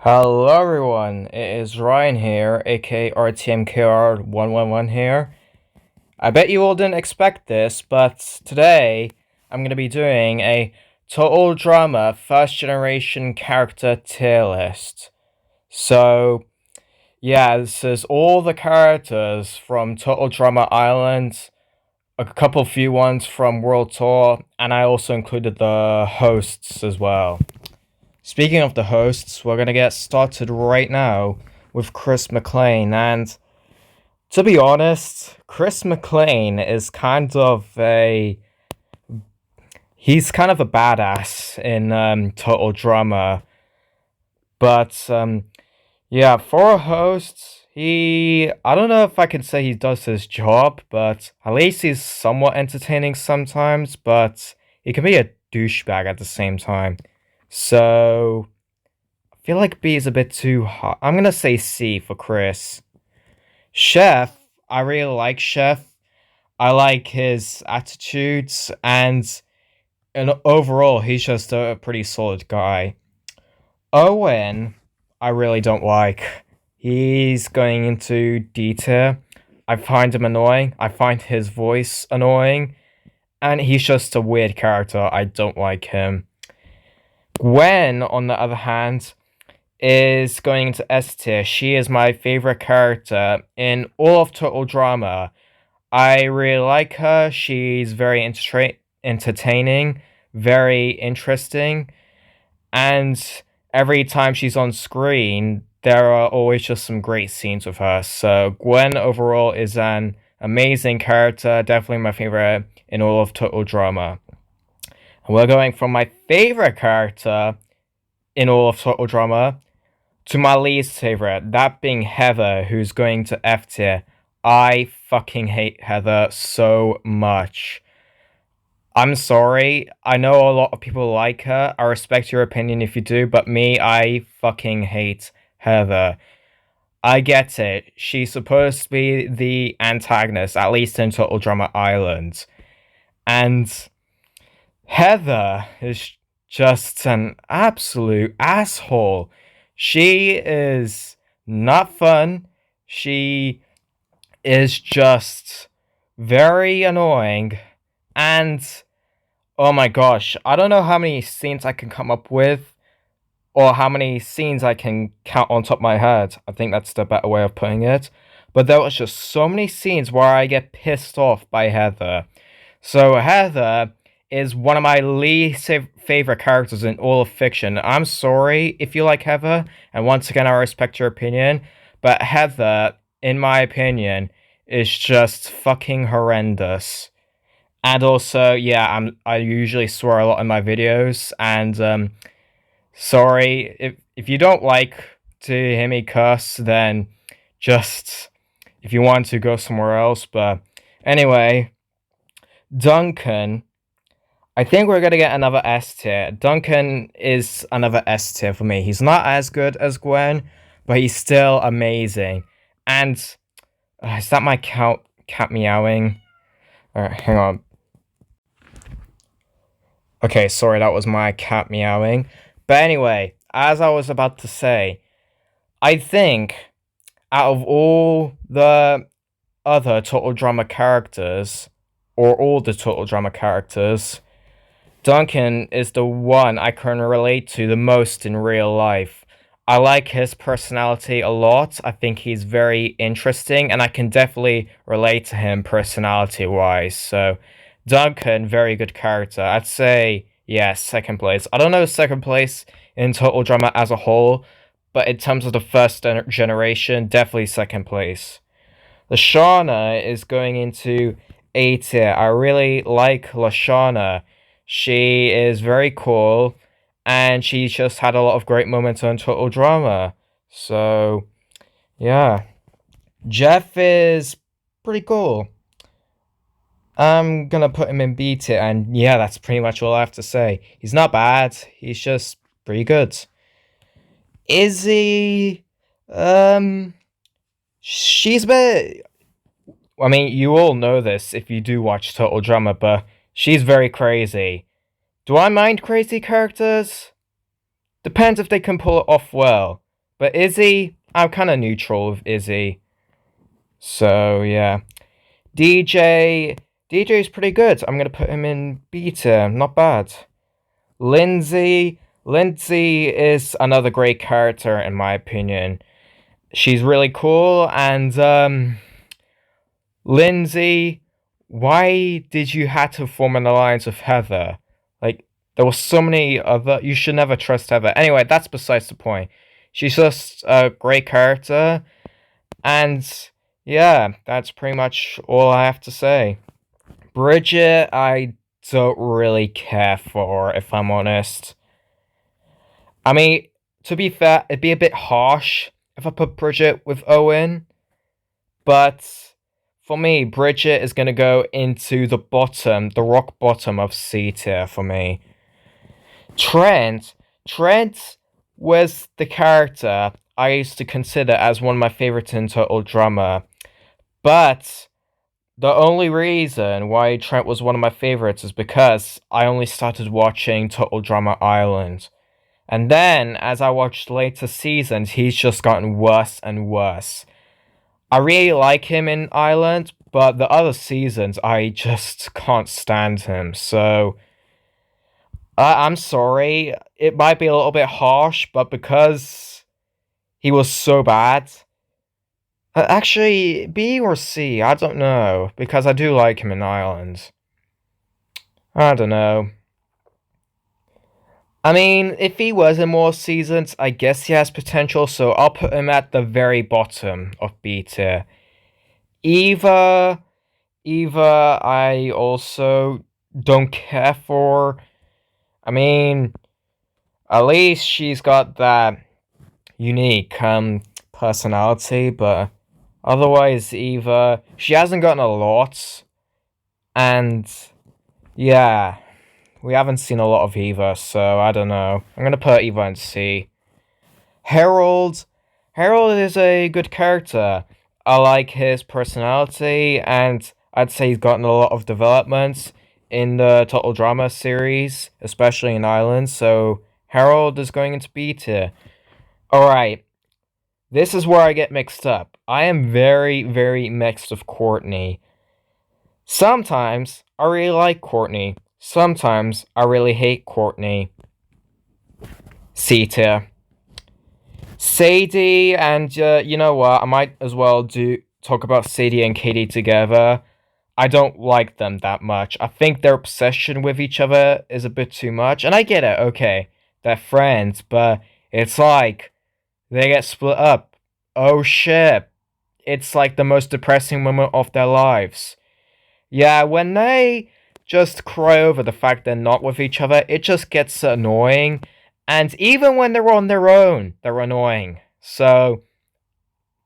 Hello everyone, it is Ryan here, aka RTMKR111 here. I bet you all didn't expect this, but today I'm going to be doing a Total Drama First Generation Character Tier List. So, yeah, this is all the characters from Total Drama Island, a couple few ones from World Tour, and I also included the hosts as well. Speaking of the hosts, we're gonna get started right now with Chris McLean, and to be honest, Chris McLean is he's kind of a badass in Total Drama, but yeah, for a host, I don't know if I can say he does his job, but at least he's somewhat entertaining sometimes, but he can be a douchebag at the same time. So I feel like B is a bit too hot. I'm gonna say C for Chris. Chef, I really like Chef. I like his attitudes, and overall, he's just a pretty solid guy. Owen, I really don't like. He's going into D tier. I find him annoying. I find his voice annoying, and he's just a weird character. I don't like him. Gwen, on the other hand, is going into S tier. She is my favorite character in all of Total Drama. I really like her. She's very entertaining, very interesting, and every time she's on screen, there are always just some great scenes with her. So Gwen overall is an amazing character, definitely my favorite in all of Total Drama. And we're going from my favorite character in all of Total Drama to my least favorite, that being Heather, who's going to F tier. I fucking hate Heather so much. I'm sorry. I know a lot of people like her. I respect your opinion if you do, but me, I fucking hate Heather. I get it. She's supposed to be the antagonist, at least in Total Drama Island. And Heather is just an absolute asshole. She is not fun. She is just very annoying. And oh my gosh, I don't know how many scenes I can come up with or how many scenes I can count on top of my head. I think that's the better way of putting it. But there was just so many scenes where I get pissed off by Heather. So Heather is one of my least favorite characters in all of fiction. I'm sorry if you like Heather, and once again, I respect your opinion, but Heather, in my opinion, is just fucking horrendous. And also, yeah, I usually swear a lot in my videos, and sorry if you don't like to hear me curse, then just if you want to go somewhere else. But anyway, Duncan, I think we're gonna get another S tier. Duncan is another S tier for me. He's not as good as Gwen, but he's still amazing. And is that my cat meowing? Alright, hang on. Okay, sorry, that was my cat meowing. But anyway, as I was about to say, I think out of all the other Total Drama characters, or all the Total Drama characters, Duncan is the one I can relate to the most in real life. I like his personality a lot. I think he's very interesting, and I can definitely relate to him personality wise. So, Duncan, very good character. I'd say, yeah, second place. I don't know second place in Total Drama as a whole, but in terms of the first generation, definitely second place. Lashana is going into A tier. I really like Lashana. She is very cool, and she just had a lot of great moments on Total Drama. So, yeah. Jeff is pretty cool. I'm gonna put him in B tier, and yeah, that's pretty much all I have to say. He's not bad, he's just pretty good. Izzy, she's a bit. I mean, you all know this if you do watch Total Drama, but she's very crazy. Do I mind crazy characters? Depends if they can pull it off well. But Izzy, I'm kind of neutral with Izzy. So yeah, DJ, DJ's pretty good. I'm gonna put him in B tier. Not bad. Lindsay, Lindsay is another great character in my opinion. She's really cool, and Lindsay, why did you have to form an alliance with Heather? Like, there were so many other. You should never trust Heather. Anyway, that's besides the point. She's just a great character, and yeah, that's pretty much all I have to say. Bridget, I don't really care for, if I'm honest. I mean, to be fair, it'd be a bit harsh if I put Bridget with Owen, but for me, Bridget is gonna go into the bottom, the rock bottom of C tier for me. Trent was the character I used to consider as one of my favorites in Total Drama, but the only reason why Trent was one of my favorites is because I only started watching Total Drama Island. And then, as I watched later seasons, he's just gotten worse and worse. I really like him in Island, but the other seasons, I just can't stand him. So, I'm sorry. It might be a little bit harsh, but because he was so bad. Actually, B or C, I don't know. Because I do like him in Island. I don't know. I mean, if he was in more seasons, I guess he has potential, so I'll put him at the very bottom of B tier. Eva, I also don't care for. I mean, at least she's got that unique personality, but otherwise, Eva, she hasn't gotten a lot, and yeah. We haven't seen a lot of Eva, so I don't know. I'm gonna put Eva in C. Harold. Harold is a good character. I like his personality, and I'd say he's gotten a lot of developments in the Total Drama series, especially in Ireland, so Harold is going into B tier. Alright, this is where I get mixed up. I am very, very mixed with Courtney. Sometimes I really like Courtney. Sometimes I really hate Courtney. C tier. Sadie and you know what? I might as well talk about Sadie and Katie together. I don't like them that much. I think their obsession with each other is a bit too much, and I get it. Okay, they're friends, but it's like they get split up. Oh shit! It's like the most depressing moment of their lives. Yeah, when they just cry over the fact they're not with each other, it just gets annoying. And even when they're on their own, they're annoying. So,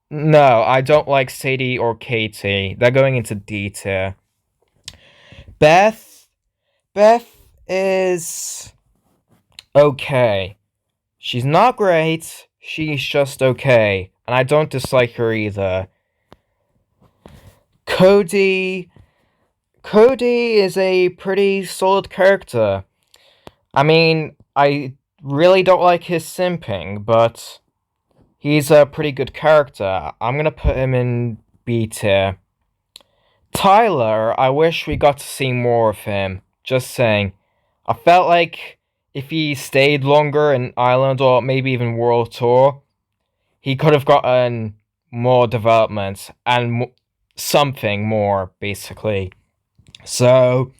no, I don't like Sadie or Katie. They're going into D tier. Beth. Beth is okay. She's not great. She's just okay. And I don't dislike her either. Cody. Cody is a pretty solid character. I mean, I really don't like his simping, but he's a pretty good character. I'm gonna put him in B tier. Tyler, I wish we got to see more of him. Just saying. I felt like if he stayed longer in Ireland or maybe even World Tour, he could have gotten more development and something more, basically. So,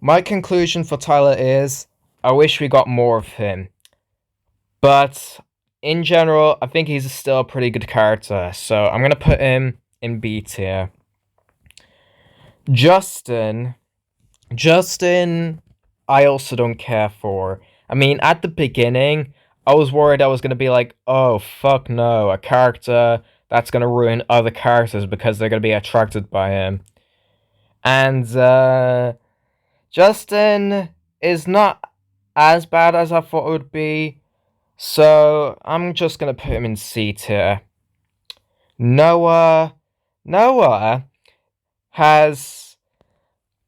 my conclusion for Tyler is I wish we got more of him. But in general, I think he's still a pretty good character. So, I'm going to put him in B tier. Justin, I also don't care for. I mean, at the beginning, I was worried I was going to be like, oh, fuck no, a character that's going to ruin other characters because they're going to be attracted by him. And Justin is not as bad as I thought it would be, so I'm just going to put him in C tier. Noah has,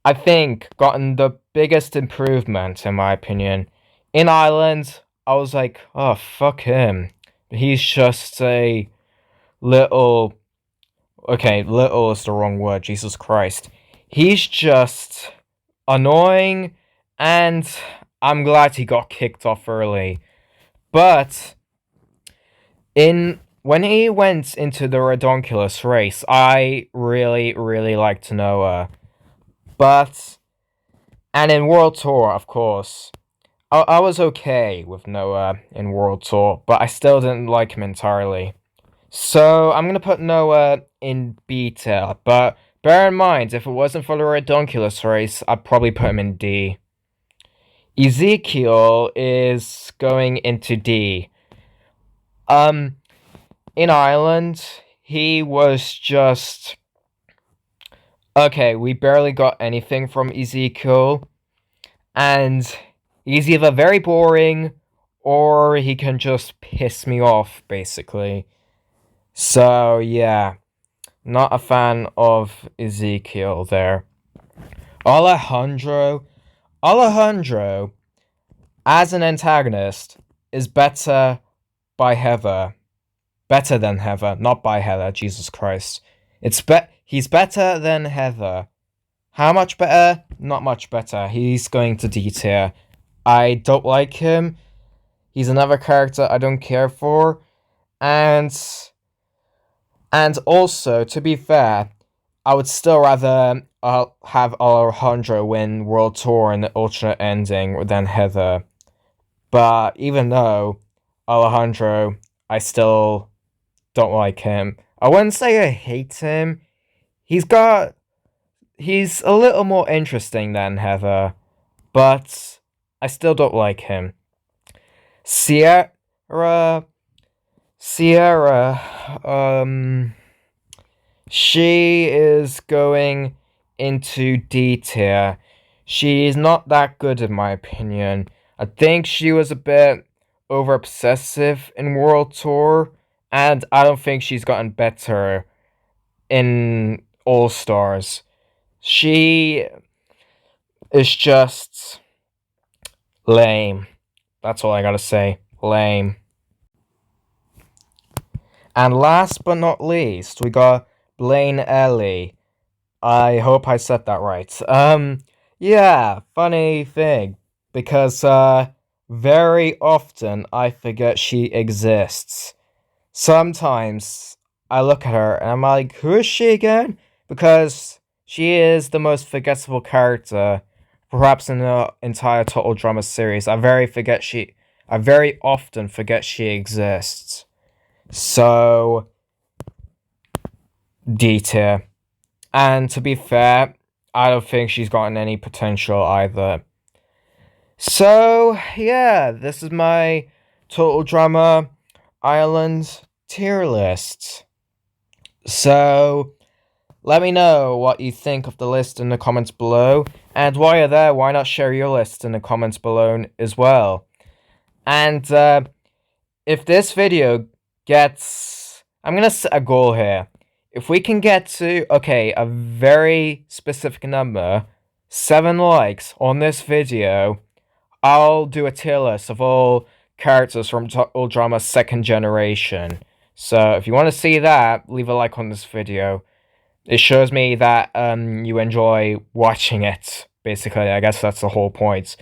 I think, gotten the biggest improvement, in my opinion. In Ireland, I was like, oh, fuck him. He's just a little. Okay, little is the wrong word, Jesus Christ. He's just annoying, and I'm glad he got kicked off early. But when he went into the Redonkulous race, I really, really liked Noah. And in World Tour, of course, I was okay with Noah in World Tour, but I still didn't like him entirely. So I'm gonna put Noah in B tier, but bear in mind, if it wasn't for the Redonkulous race, I'd probably put him in D. Ezekiel is going into D. In Ireland, he was just okay. We barely got anything from Ezekiel, and he's either very boring or he can just piss me off, basically. So yeah, not a fan of Ezekiel there. Alejandro, as an antagonist, is better than Heather, not by Heather. Jesus Christ, he's better than Heather. How much better? Not much better. He's going to D tier. I don't like him. He's another character I don't care for, and also, to be fair, I would still rather have Alejandro win World Tour in the alternate ending than Heather. But even though Alejandro, I still don't like him. I wouldn't say I hate him. He's a little more interesting than Heather, but I still don't like him. Sierra, she is going into D tier. She's not that good in my opinion. I think she was a bit over obsessive in World Tour, and I don't think she's gotten better in All Stars. She is just lame. That's all I gotta say. Lame. And last but not least, we got Blaine Ellie. I hope I said that right. Yeah, funny thing. Because, very often I forget she exists. Sometimes I look at her and I'm like, who is she again? Because she is the most forgettable character, perhaps in the entire Total Drama series. I very often forget she exists. So, D tier. And to be fair, I don't think she's gotten any potential either. So, yeah, this is my Total Drama Ireland tier list. So, let me know what you think of the list in the comments below. And while you're there, why not share your list in the comments below as well? And if this video gets... I'm going to set a goal here. If we can get to, a very specific number, 7 likes on this video, I'll do a tier list of all characters from Total Drama 2nd Generation. So if you want to see that, leave a like on this video. It shows me that you enjoy watching it, basically. I guess that's the whole point.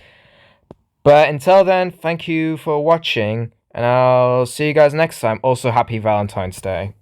But until then, thank you for watching, and I'll see you guys next time. Also, happy Valentine's Day.